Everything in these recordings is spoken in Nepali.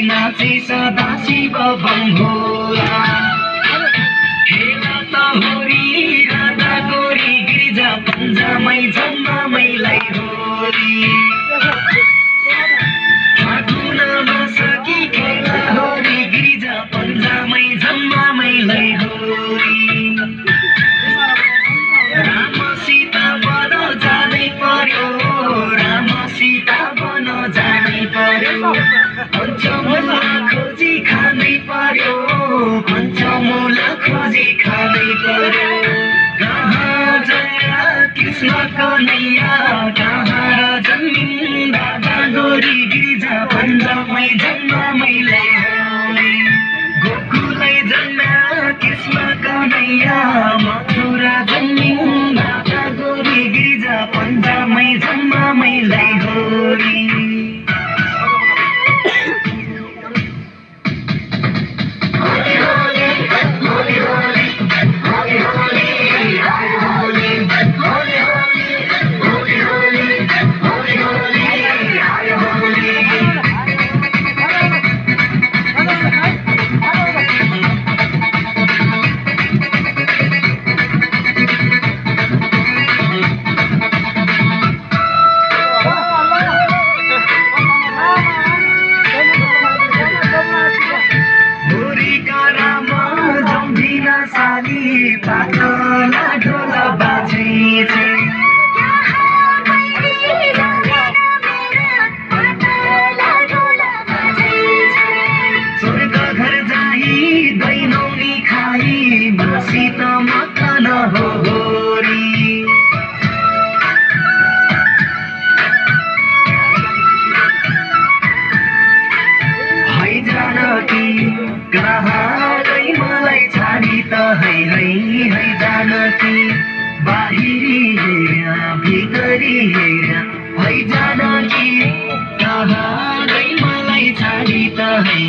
नाचे सदा शिव बम्भोला हेला त होरी राधा गोरी गिरिजा पन्जामै जम्मामैलाई होरी फागुनमा सकी खेला होरी गिरिजा पन्जामै जम्मामैलाई होरी राम सीता बन जानै पर्यो राम सीता बन जानै पर्यो पञ्चमुला खोजी खानै पर्यो पञ्चमुला खोजी खानै पर्यो कहाँ जन्मा कृष्ण कन्हैया कहाँ र जन्मिन् राधा गोरी गिरिजा पन्जामै जन्मामैलाई होरी गोकुलै जन्मा कृष्ण कन्हैया मथुरा जन्मिन् राधा गोरी गिरिजा पन्जामै जन्मामैलाई होरी पातला ढोला बाजे छे स्वर्ग घर जाई दैनौनी खाई बासी त मत न हो होरी है जानकी कहाँ गई मलाई छाडी त है जानकी बाहिरी हेरा भित्री हेरा है जानकी कहाँ गई मलाई छाडी त है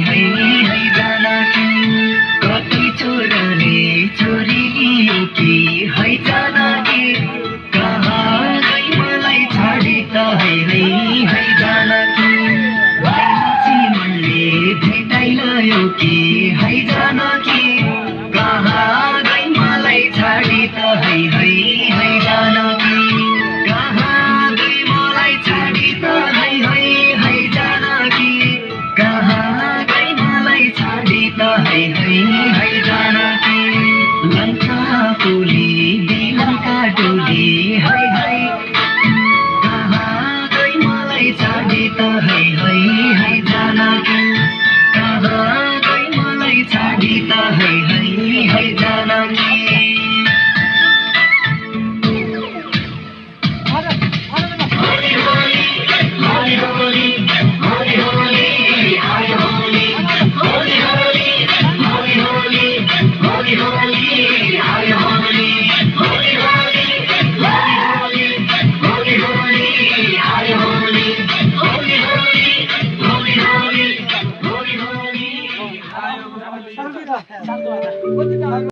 जानकी कति छोराले छोरी कि